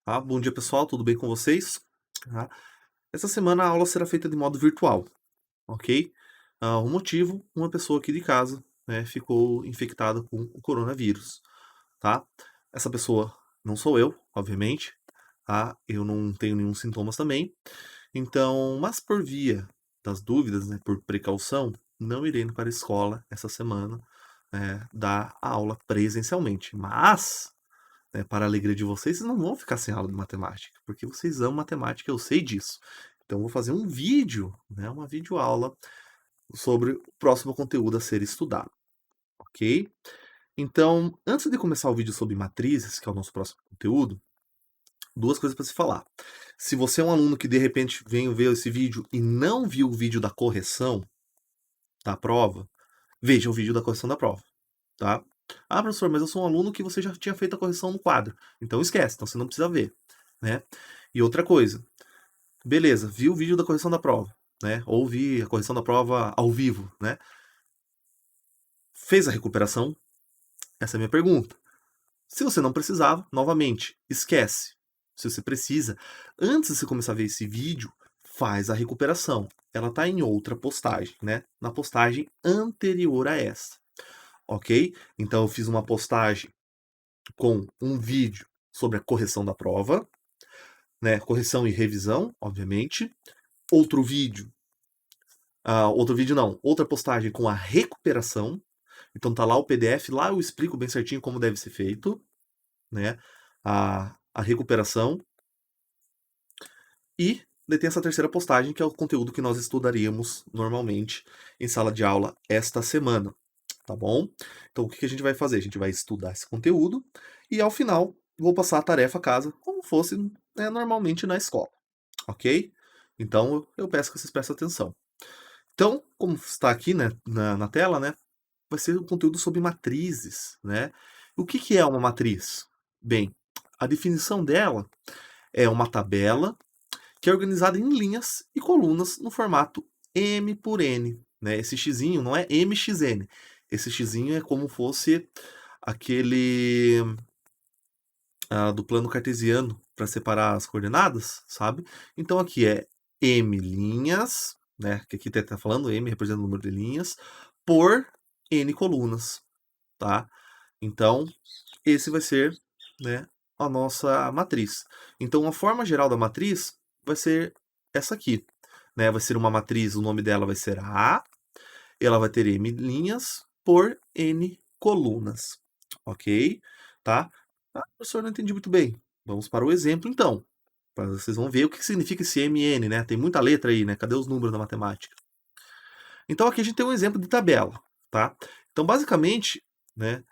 Tá? Bom dia, pessoal, tudo bem com vocês? Tá? Essa semana a aula será feita de modo virtual, ok? O motivo, uma pessoa aqui de casa, né, ficou infectada com o coronavírus, tá? Essa pessoa não sou eu, obviamente, tá? Eu não tenho nenhum sintomas também. Então, mas por via das dúvidas, né, por precaução, não irei para a escola essa semana, dar a aula presencialmente. Mas para a alegria de vocês, vocês não vão ficar sem aula de matemática, porque vocês amam matemática, eu sei disso. Então, eu vou fazer um vídeo, né, uma videoaula sobre o próximo conteúdo a ser estudado, ok? Então, antes de começar o vídeo sobre matrizes, que é o nosso próximo conteúdo, duas coisas para se falar. Se você é um aluno que de repente veio ver esse vídeo e não viu o vídeo da correção da prova, veja o vídeo da correção da prova, tá? Ah, professor, mas eu sou um aluno que você já tinha feito a correção no quadro. Então esquece, então você não precisa ver, né? E outra coisa, beleza, vi o vídeo da correção da prova, né? Ou vi a correção da prova ao vivo, né? Fez a recuperação? Essa é a minha pergunta. Se você não precisava, novamente, esquece. Se você precisa, antes de você começar a ver esse vídeo, faz a recuperação. Ela está em outra postagem, né? Na postagem anterior a essa, ok? Então eu fiz uma postagem com um vídeo sobre a correção da prova, né? Correção e revisão, obviamente. Outro vídeo, outra postagem com a recuperação. Então tá lá o PDF, lá eu explico bem certinho como deve ser feito, né? A recuperação. E daí tem essa terceira postagem, que é o conteúdo que nós estudaríamos normalmente em sala de aula esta semana, tá bom? Então o que a gente vai fazer? A gente vai estudar esse conteúdo e ao final vou passar a tarefa a casa, como fosse normalmente na escola, ok? Então eu peço que vocês prestem atenção. Então, como está aqui, né, na tela, né, vai ser um conteúdo sobre matrizes, né? O que é uma matriz? Bem, a definição dela é uma tabela que é organizada em linhas e colunas no formato M por N, né? Esse xizinho não é MXN. Esse xizinho é como fosse aquele do plano cartesiano para separar as coordenadas, sabe? Então aqui é M linhas, né? Que aqui está falando M representa o número de linhas, por N colunas, tá? Então, esse vai ser, né, a nossa matriz. Então, a forma geral da matriz vai ser essa aqui, né? Vai ser uma matriz, o nome dela vai ser A, ela vai ter M linhas por N colunas, ok? Tá? Ah, professor, não entendi muito bem. Vamos para o exemplo, então. Vocês vão ver o que significa esse MN, né? Tem muita letra aí, né? Cadê os números da matemática? Então, aqui a gente tem um exemplo de tabela, tá? Então, basicamente, né,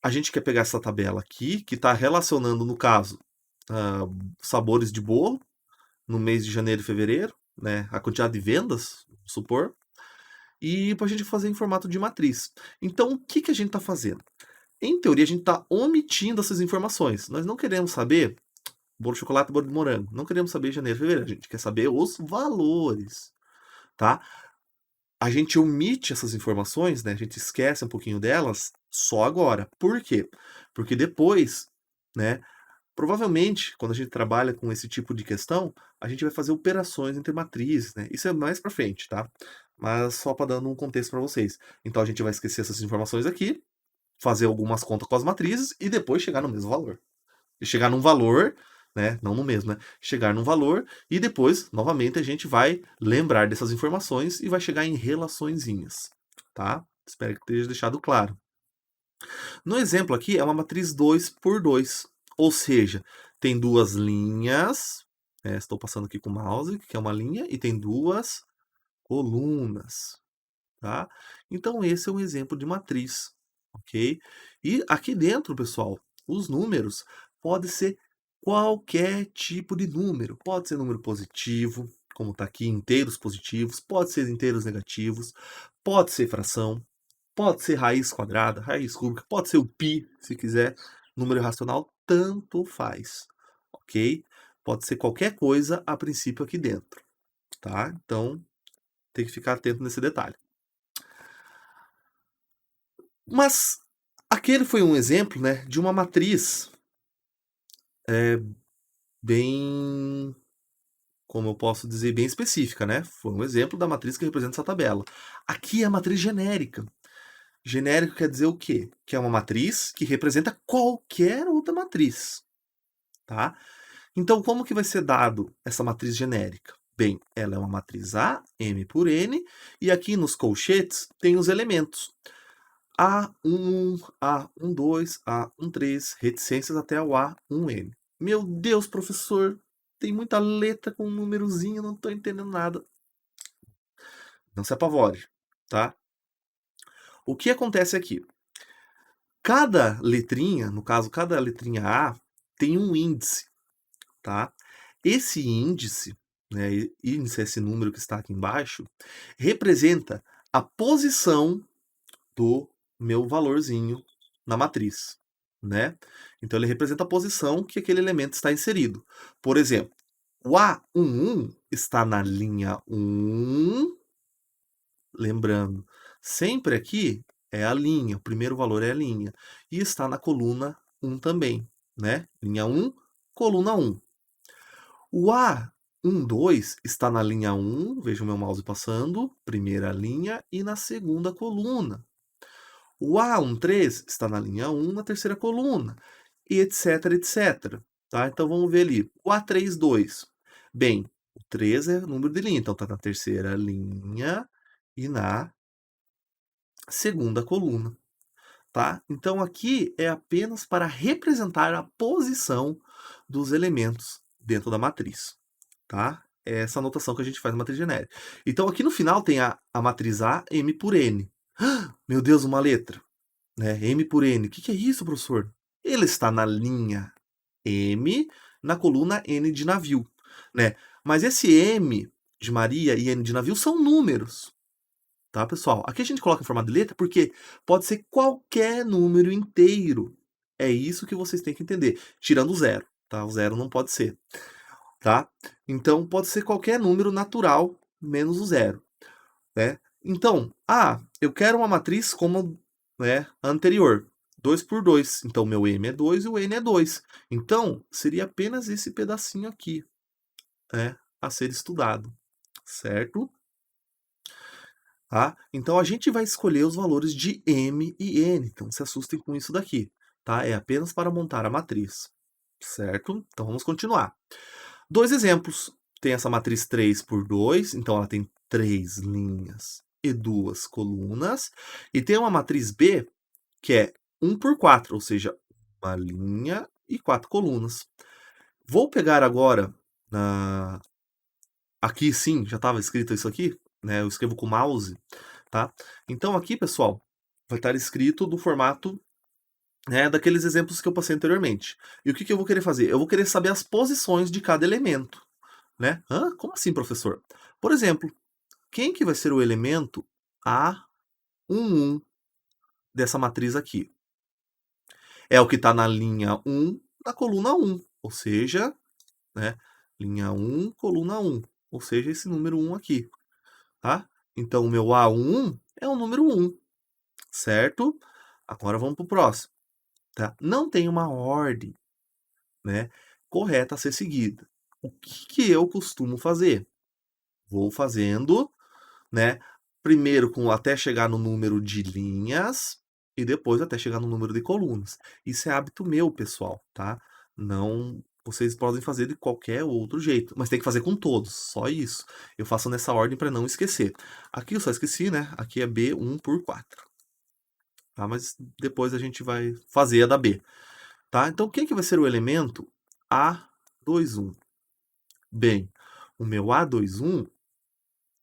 a gente quer pegar essa tabela aqui, que está relacionando, no caso, ah, sabores de bolo no mês de janeiro e fevereiro, né, a quantidade de vendas, vamos supor, e para a gente fazer em formato de matriz. Então, o que a gente está fazendo? Em teoria, a gente está omitindo essas informações. Nós não queremos saber bolo de chocolate e bolo de morango. Não queremos saber janeiro e fevereiro. A gente quer saber os valores, tá? A gente omite essas informações, né? A gente esquece um pouquinho delas só agora. Por quê? Porque depois, né? Provavelmente, quando a gente trabalha com esse tipo de questão, a gente vai fazer operações entre matrizes, né? Isso é mais para frente, tá? Mas só para dando um contexto para vocês. Então a gente vai esquecer essas informações aqui, fazer algumas contas com as matrizes e depois chegar no mesmo valor. E chegar num valor, né? Não no mesmo, né? Chegar num valor e depois, novamente, a gente vai lembrar dessas informações e vai chegar em relaçõezinhas, tá? Espero que tenha deixado claro. No exemplo aqui é uma matriz 2 por 2, ou seja, tem duas linhas, estou passando aqui com o mouse, que é uma linha, e tem duas colunas, tá? Então esse é um exemplo de matriz, ok? E aqui dentro, pessoal, os números podem ser qualquer tipo de número. Pode ser número positivo, como está aqui, inteiros positivos, pode ser inteiros negativos, pode ser fração, pode ser raiz quadrada, raiz cúbica, pode ser o pi, se quiser, número racional, tanto faz, ok? Pode ser qualquer coisa a princípio aqui dentro, tá? Então, tem que ficar atento nesse detalhe. Mas aquele foi um exemplo, né, de uma matriz bem, como eu posso dizer, bem específica, né? Foi um exemplo da matriz que representa essa tabela. Aqui é a matriz genérica. Genérico quer dizer o quê? Que é uma matriz que representa qualquer outra matriz, tá? Então, como que vai ser dado essa matriz genérica? Bem, ela é uma matriz A, M por N, e aqui nos colchetes tem os elementos. A11, A12, A13, reticências até o A1N. Meu Deus, professor, tem muita letra com um númerozinho, não estou entendendo nada. Não se apavore, tá? O que acontece aqui? Cada letrinha, no caso, cada letrinha A, tem um índice, tá? Esse índice, né, índice é esse número que está aqui embaixo, representa a posição do meu valorzinho na matriz, né? Então ele representa a posição que aquele elemento está inserido. Por exemplo, o A11 está na linha 1, lembrando, sempre aqui é a linha, o primeiro valor é a linha, e está na coluna 1 também, né? Linha 1, coluna 1. O A12 está na linha 1, veja o meu mouse passando, primeira linha, e na segunda coluna. O A13 está na linha 1, na terceira coluna, e etc, etc. Tá? Então vamos ver ali. O A32. Bem, o 3 é o número de linha, então está na terceira linha e na segunda coluna. Tá? Então aqui é apenas para representar a posição dos elementos dentro da matriz. Tá? É essa anotação que a gente faz na matriz genérica. Então aqui no final tem a matriz A, M por N. Meu Deus, uma letra. Né? M por N. O que é isso, professor? Ele está na linha M, na coluna N de navio. Né? Mas esse M de Maria e N de navio são números. Tá, pessoal? Aqui a gente coloca em formato de letra porque pode ser qualquer número inteiro. É isso que vocês têm que entender. Tirando o zero. Tá? O zero não pode ser. Tá? Então, pode ser qualquer número natural menos o zero. Né? Então, eu quero uma matriz como, né, a anterior. 2 por 2. Então, meu M é 2 e o N é 2. Então, seria apenas esse pedacinho aqui, né, a ser estudado. Certo? Tá? Então, a gente vai escolher os valores de M e N. Então, se assustem com isso daqui. Tá? É apenas para montar a matriz. Certo? Então, vamos continuar. Dois exemplos. Tem essa matriz 3 por 2, então ela tem 3 linhas e 2 colunas. E tem uma matriz B, que é 1 por 4, ou seja, uma linha e 4 colunas. Vou pegar agora, aqui sim, já estava escrito isso aqui, né? Eu escrevo com o mouse, tá? Então aqui, pessoal, vai estar escrito do formato, né, daqueles exemplos que eu passei anteriormente. E o que eu vou querer fazer? Eu vou querer saber as posições de cada elemento. Né? Como assim, professor? Por exemplo, quem que vai ser o elemento A11 dessa matriz aqui? É o que está na linha 1, na coluna 1, ou seja, né, linha 1, coluna 1, ou seja, esse número 1 aqui. Tá? Então, o meu A11 é o número 1, certo? Agora vamos para o próximo. Tá? Não tem uma ordem, né, correta a ser seguida. O que eu costumo fazer? Vou fazendo, né? Primeiro até chegar no número de linhas e depois até chegar no número de colunas. Isso é hábito meu, pessoal, tá? Não, vocês podem fazer de qualquer outro jeito, mas tem que fazer com todos, só isso. Eu faço nessa ordem para não esquecer. Aqui eu só esqueci, né? Aqui é B1 por 4. Tá? Mas depois a gente vai fazer a da B. Tá? Então, quem que vai ser o elemento A21? Bem, o meu A21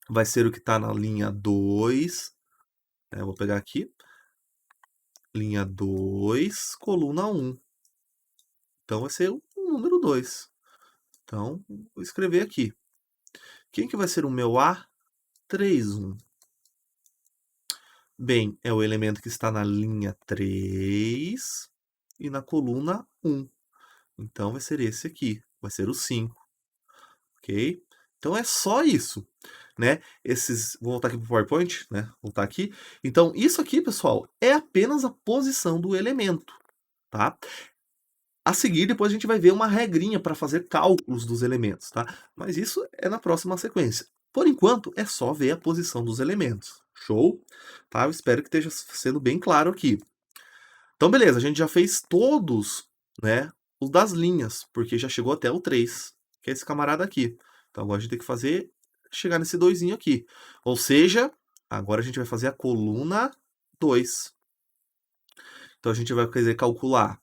vai ser o que está na linha 2, né? Eu vou pegar aqui, linha 2, coluna 1. Então vai ser o número 2. Então, vou escrever aqui. Quem que vai ser o meu A31? Bem, é o elemento que está na linha 3 e na coluna 1. Então vai ser esse aqui, vai ser o 5. Ok? Então é só isso, né? Vou voltar aqui para o PowerPoint, né? Voltar aqui. Então, isso aqui, pessoal, é apenas a posição do elemento, tá? A seguir, depois a gente vai ver uma regrinha para fazer cálculos dos elementos, tá? Mas isso é na próxima sequência. Por enquanto, é só ver a posição dos elementos. Show? Tá? Eu espero que esteja sendo bem claro aqui. Então, beleza, a gente já fez todos, né, os das linhas, porque já chegou até o 3, que é esse camarada aqui. Então, agora a gente tem que fazer, chegar nesse 2 aqui. Ou seja, agora a gente vai fazer a coluna 2. Então, a gente vai querer calcular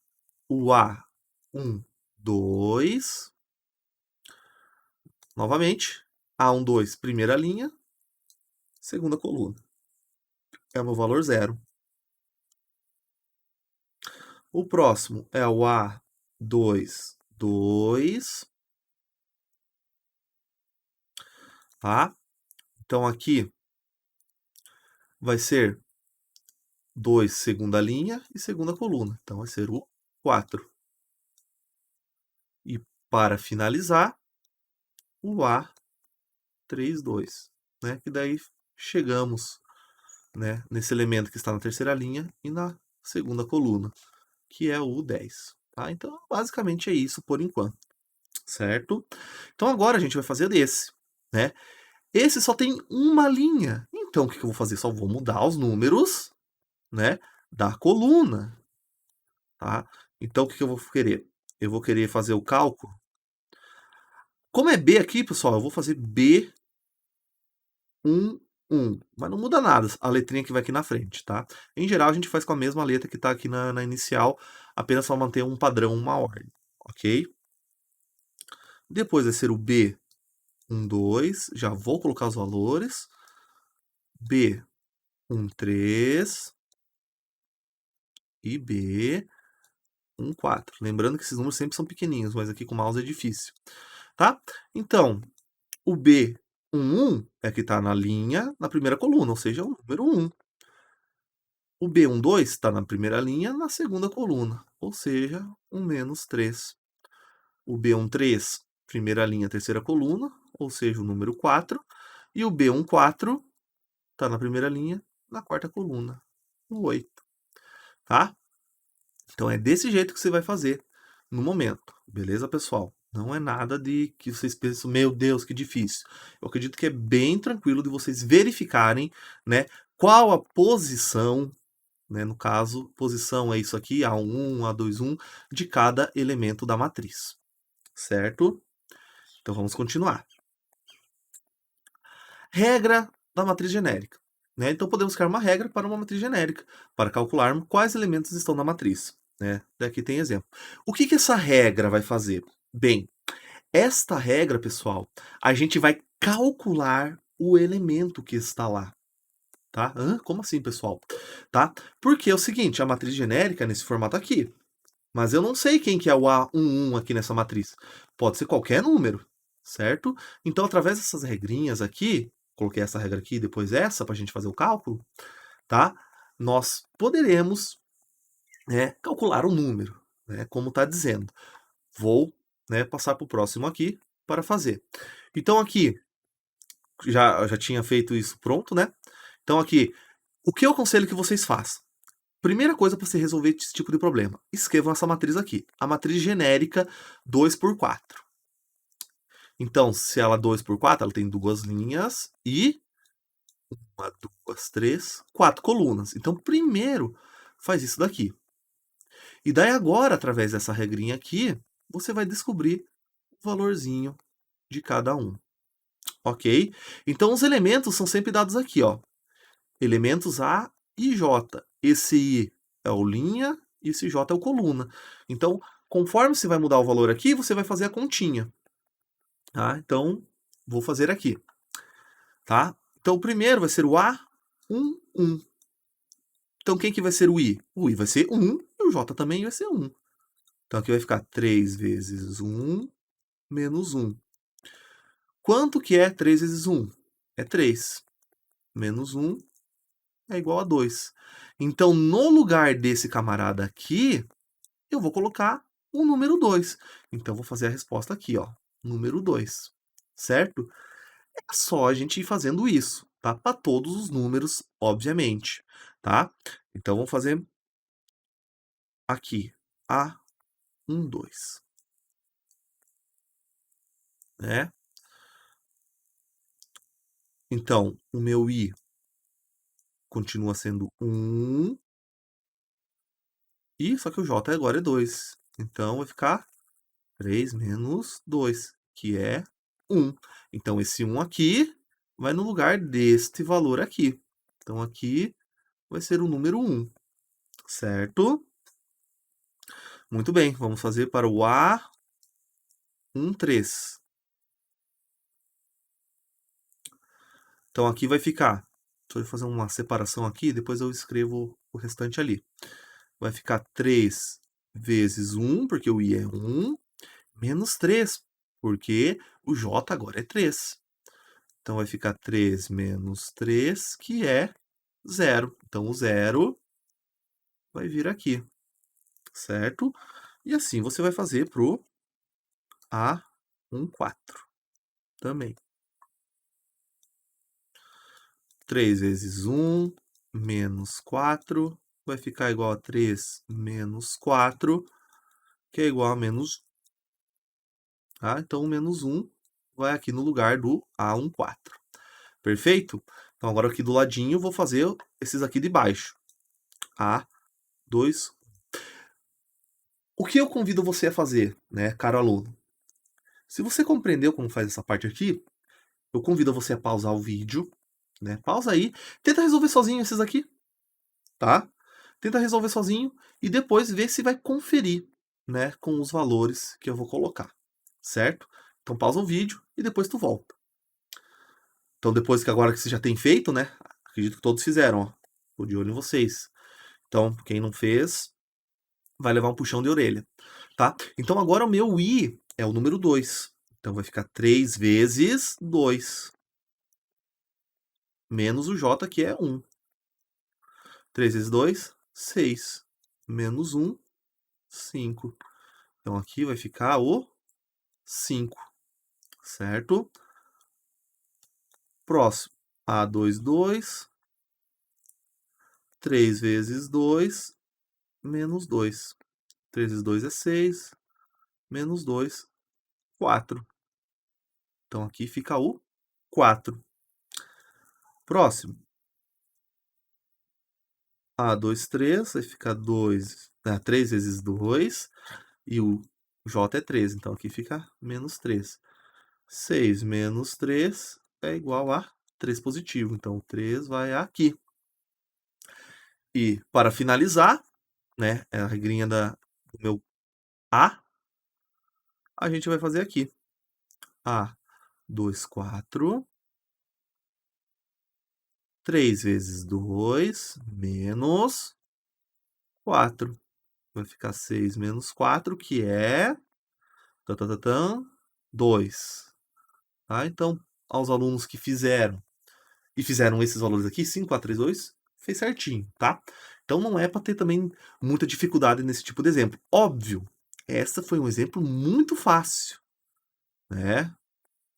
o A1, 2. Novamente, A1, 2, primeira linha, segunda coluna. É o meu valor 0. O próximo é o A2, 2. Tá? Então, aqui vai ser 2, segunda linha e segunda coluna. Então, vai ser o 4. E, para finalizar, o A3, 2. Né? Que daí chegamos, né, nesse elemento que está na terceira linha e na segunda coluna, que é o 10. Tá? Então, basicamente é isso por enquanto. Certo? Então, agora a gente vai fazer desse. Né? Esse só tem uma linha. Então, o que eu vou fazer? Só vou mudar os números, né, da coluna. Tá? Então, o que eu vou querer? Eu vou querer fazer o cálculo. Como é B aqui, pessoal, eu vou fazer B1, 1. Mas não muda nada a letrinha que vai aqui na frente, tá? Em geral, a gente faz com a mesma letra que está aqui na inicial, apenas só manter um padrão, uma ordem, ok? Depois vai ser o B1, 2. Já vou colocar os valores. B1, 3. E B1, 4. Lembrando que esses números sempre são pequenininhos, mas aqui com o mouse é difícil. Tá? Então, o B11 é que está na linha, na primeira coluna, ou seja, o número 1. O B12 está na primeira linha, na segunda coluna, ou seja, o menos 3. O B13, primeira linha, terceira coluna, ou seja, o número 4. E o B14 está na primeira linha, na quarta coluna, o 8. Tá? Então é desse jeito que você vai fazer no momento, beleza, pessoal? Não é nada de que vocês pensam, meu Deus, que difícil. Eu acredito que é bem tranquilo de vocês verificarem, né, qual a posição, né, no caso, posição é isso aqui, A1, A2, 1, de cada elemento da matriz, certo? Então vamos continuar. Regra da matriz genérica. Né? Então podemos criar uma regra para uma matriz genérica, para calcularmos quais elementos estão na matriz. Né? Daqui tem exemplo. O que essa regra vai fazer? Bem, esta regra, pessoal, a gente vai calcular o elemento que está lá. Tá? Como assim, pessoal? Tá? Porque é o seguinte, a matriz genérica é nesse formato aqui. Mas eu não sei quem que é o A11 aqui nessa matriz. Pode ser qualquer número, certo? Então, através dessas regrinhas aqui, coloquei essa regra aqui e depois essa para a gente fazer o cálculo, tá? Nós poderemos, né, calcular o número, né, como está dizendo. Vou, né, passar para o próximo aqui para fazer. Então, aqui, já tinha feito isso pronto, né? Então, aqui, o que eu aconselho que vocês façam? Primeira coisa para você resolver esse tipo de problema, escrevam essa matriz aqui, a matriz genérica 2 por 4. Então, se ela 2 por 4, ela tem duas linhas e 1, 2, 3, 4 colunas. Então, primeiro, faz isso daqui. E daí agora, através dessa regrinha aqui, você vai descobrir o valorzinho de cada um. Ok? Então, os elementos são sempre dados aqui, ó. Elementos A e J. Esse I é o linha e esse J é o coluna. Então, conforme você vai mudar o valor aqui, você vai fazer a continha. Tá? Então, vou fazer aqui. Tá? Então, o primeiro vai ser o A, 1, 1. Então, quem que vai ser o I? O I vai ser 1 e o J também vai ser 1. Então, aqui vai ficar 3 vezes 1 menos 1. Quanto que é 3 vezes 1? É 3. Menos 1 é igual a 2. Então, no lugar desse camarada aqui, eu vou colocar o número 2. Então, vou fazer a resposta aqui, ó, número 2, certo? É só a gente ir fazendo isso, tá? Para todos os números, obviamente, tá? Então, vamos fazer aqui, A1, 2, né? Então, o meu i continua sendo 1, e só que o j agora é 2. Então, vai ficar 3 menos 2, que é 1. Então, esse 1 aqui vai no lugar deste valor aqui. Então, aqui vai ser o número 1, certo? Muito bem, vamos fazer para o A13. Então, aqui vai ficar... Deixa eu fazer uma separação aqui, depois eu escrevo o restante ali. Vai ficar 3 vezes 1, porque o i é 1, menos 3, porque o j agora é 3. Então, vai ficar 3 menos 3, que é 0. Então, o 0 vai vir aqui, certo? E assim você vai fazer para o A14 também. 3 vezes 1 menos 4 vai ficar igual a 3 menos 4, que é igual a menos 1. Tá? Então, o menos 1 vai aqui no lugar do A14. Perfeito? Então, agora aqui do ladinho, eu vou fazer esses aqui de baixo. A2. O que eu convido você a fazer, né, caro aluno? Se você compreendeu como faz essa parte aqui, eu convido você a pausar o vídeo, né? Pausa aí, tenta resolver sozinho esses aqui, tá? Tenta resolver sozinho e depois vê se vai conferir, né, com os valores que eu vou colocar, certo? Então pausa o vídeo e depois tu volta. Então depois que agora que você já tem feito, né? Acredito que todos fizeram, ó. Tô de olho em vocês. Então, quem não fez, vai levar um puxão de orelha, tá? Então agora o meu i é o número 2. Então vai ficar 3 vezes 2. Menos o j, que é 1. 3 vezes 2, 6. Menos 1, 5. Então aqui vai ficar o 5, certo? Próximo. A2, 2. 3 vezes 2, menos 2. 3 vezes 2 é 6. Menos 2, 4. Então aqui fica o 4. Próximo. A2, 3. Vai ficar 3 vezes 2. E o j é 3. Então aqui fica menos 3. 6 menos 3 é igual a 3 positivo. Então, o 3 vai aqui. E, para finalizar, né, é a regrinha do meu A, a gente vai fazer aqui. A2, 4. 3 vezes 2, menos 4. Vai ficar 6 menos 4, que é... 2. Tá? Então, aos alunos que fizeram e fizeram esses valores aqui, 5, 4, 3, 2, fez certinho, tá? Então não é para ter também muita dificuldade nesse tipo de exemplo. Óbvio, essa foi um exemplo muito fácil, né?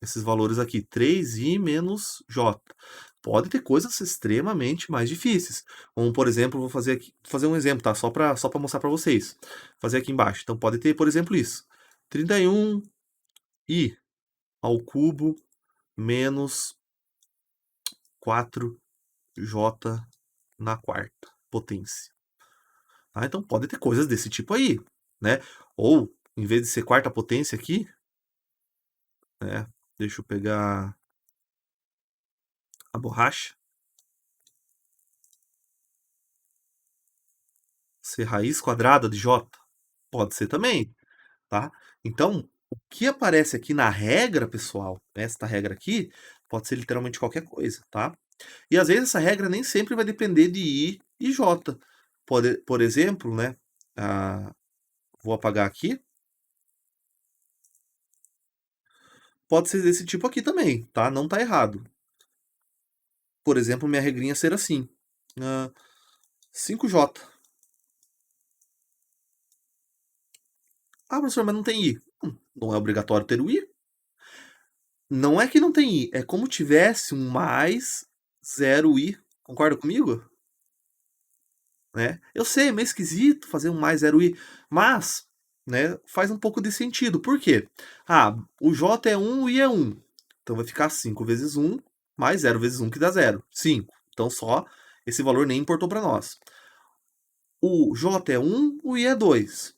Esses valores aqui, 3i menos j. Pode ter coisas extremamente mais difíceis. Como, por exemplo, vou fazer aqui, fazer um exemplo, tá? Só para mostrar para vocês. Fazer aqui embaixo. Então pode ter, por exemplo, isso. 31i ao cubo menos 4j na quarta potência. Tá? Então pode ter coisas desse tipo aí, né? Ou, em vez de ser quarta potência aqui, né? Deixa eu pegar a borracha. Ser raiz quadrada de j? Pode ser também, tá? Então, o que aparece aqui na regra, pessoal, esta regra aqui, pode ser literalmente qualquer coisa, tá? E às vezes essa regra nem sempre vai depender de i e j. Por exemplo, né? Vou apagar aqui. Pode ser desse tipo aqui também, tá? Não tá errado. Por exemplo, minha regrinha ser assim. 5j. Ah, professor, mas não tem i. Não é obrigatório ter o i. Não é que não tem i, é como tivesse um mais 0i. Concorda comigo? Né? Eu sei, é meio esquisito fazer um mais 0i, mas né, faz um pouco de sentido. Por quê? Ah, o J é 1, o I é 1. Então vai ficar 5 vezes 1 mais 0 vezes 1, que dá 0. 5. Então só esse valor nem importou para nós. O J é 1, o I é 2.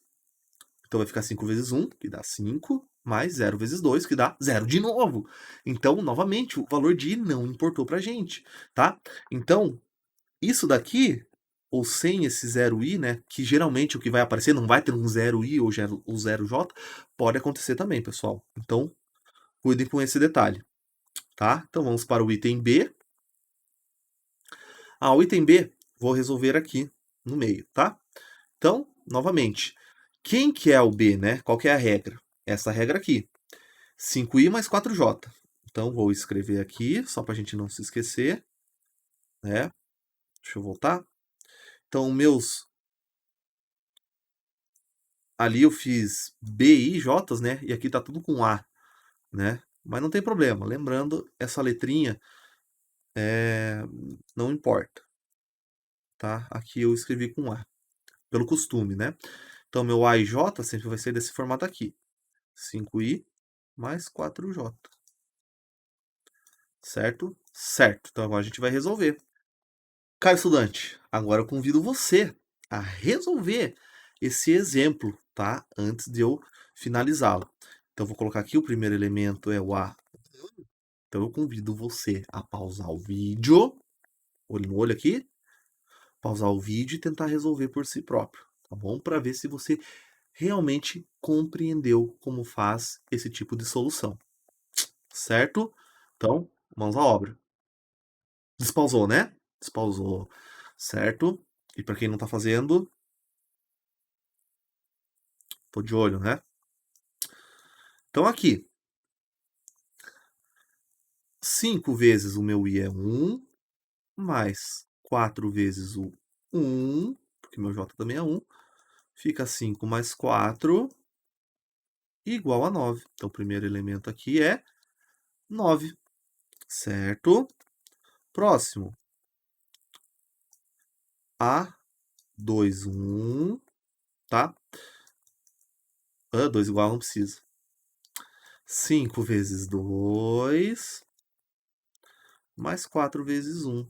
Então vai ficar 5 vezes 1, que dá 5, mais 0 vezes 2, que dá 0 de novo. Então, novamente, o valor de I não importou pra gente, tá? Então, isso daqui, ou sem esse 0i, né, que geralmente o que vai aparecer não vai ter um 0i ou o 0j, pode acontecer também, pessoal. Então, cuidem com esse detalhe, tá? Então, vamos para o item B. O item B, vou resolver aqui no meio, tá? Então, novamente, quem que é o B, né? Qual que é a regra? Essa regra aqui, 5i mais 4j. Então, vou escrever aqui, só para a gente não se esquecer, né? Deixa eu voltar. Então, meus... Ali eu fiz B, I, J, né? E aqui tá tudo com A, né? Mas não tem problema. Lembrando, essa letrinha não importa, tá? Aqui eu escrevi com A, pelo costume, né? Então, meu A e J sempre vai ser desse formato aqui. 5i mais 4j. Certo? Certo. Então, agora a gente vai resolver. Caro estudante, agora eu convido você a resolver esse exemplo, tá? Antes de eu finalizá-lo. Então, eu vou colocar aqui, o primeiro elemento é o A. Então, eu convido você a pausar o vídeo, olho no olho aqui, pausar o vídeo e tentar resolver por si próprio, tá bom? Para ver se você realmente compreendeu como faz esse tipo de solução, certo? Então, mãos à obra. Despausou, né? Despausou, certo? E para quem não tá fazendo, tô de olho, né? Então aqui, 5 vezes o meu i é 1, mais 4 vezes o 1, porque meu j também é 1, fica 5 mais 4 igual a 9. Então o primeiro elemento aqui é 9, certo? Próximo, A2, 1, tá? A2 igual não precisa. 5 vezes 2, mais 4 vezes 1.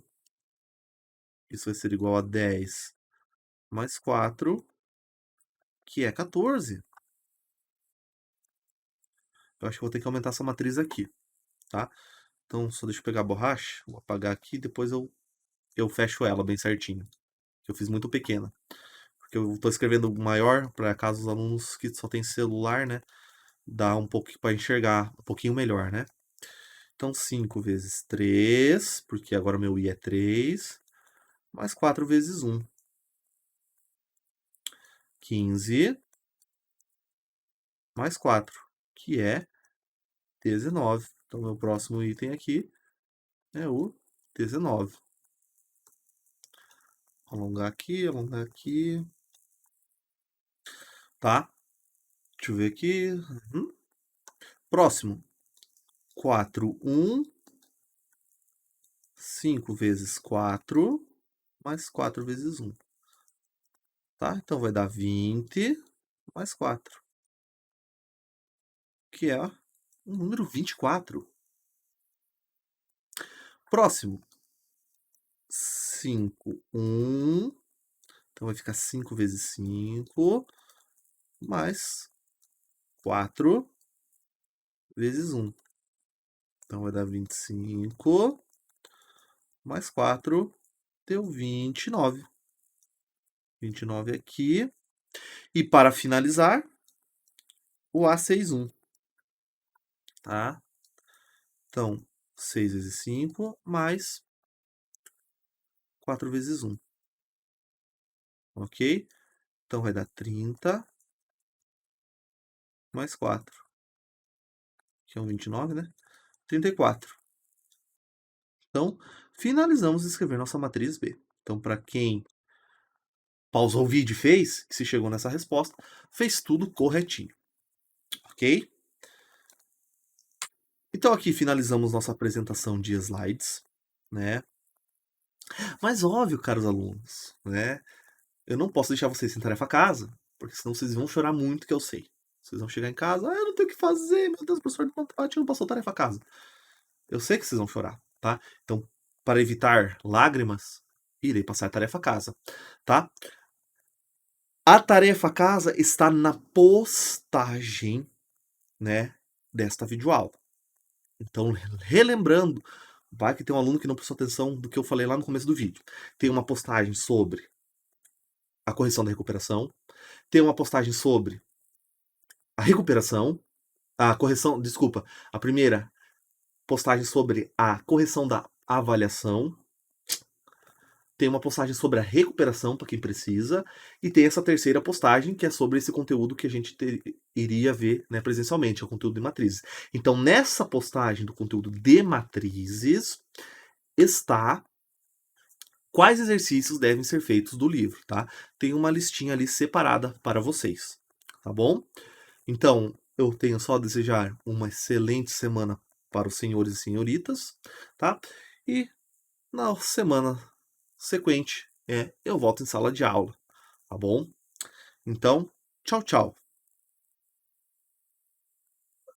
Isso vai ser igual a 10 mais 4, que é 14. Eu acho que vou ter que aumentar essa matriz aqui, tá? Então, só deixa eu pegar a borracha, vou apagar aqui, depois eu fecho ela bem certinho. Eu fiz muito pequena. Porque eu estou escrevendo maior, para caso os alunos que só tem celular, né? Dá um pouco para enxergar um pouquinho melhor, né? Então, 5 vezes 3, porque agora o meu i é 3, mais 4 vezes 1. 15 mais 4, que é 19. Então, meu próximo item aqui é o 19. Alongar aqui, alongar aqui. Tá? Deixa eu ver aqui. Próximo. 4, 1. 5 vezes 4, mais 4 vezes 1. Tá? Então, vai dar 20 mais 4, que é o número 24. Próximo. 5, 1. Então, vai ficar 5 vezes 5, mais 4 vezes 1. Então, vai dar 25, mais 4, deu 29. 29 aqui. E para finalizar, o A61. Tá? Então, 6 vezes 5, mais 4 vezes 1. Ok? Então, vai dar 30 mais 4, que é um 29, né? 34. Então, finalizamos de escrever nossa matriz B. Então, para quem pausou o vídeo e fez, que se chegou nessa resposta, fez tudo corretinho. Ok? Então, aqui finalizamos nossa apresentação de slides, né? Mas óbvio, caros alunos, né? Eu não posso deixar vocês sem tarefa casa. Porque senão vocês vão chorar muito, que eu sei. Vocês vão chegar em casa, eu não tenho o que fazer, meu Deus, professor, não passou tarefa a casa. Eu sei que vocês vão chorar, tá? Então, para evitar lágrimas, irei passar a tarefa a casa, tá? A tarefa a casa está na postagem, né, desta videoaula. Então, relembrando, vai que tem um aluno que não prestou atenção do que eu falei lá no começo do vídeo. Tem uma postagem sobre a correção da recuperação, tem uma postagem sobre a recuperação, a correção, desculpa, a primeira postagem sobre a correção da avaliação, tem uma postagem sobre a recuperação para quem precisa, e tem essa terceira postagem que é sobre esse conteúdo que a gente iria ver, né, presencialmente, é o conteúdo de matrizes. Então, nessa postagem do conteúdo de matrizes, está quais exercícios devem ser feitos do livro, tá? Tem uma listinha ali separada para vocês, tá bom? Então, eu tenho só a desejar uma excelente semana para os senhores e senhoritas, tá? E na semana sequente, eu volto em sala de aula, tá bom? Então, tchau, tchau.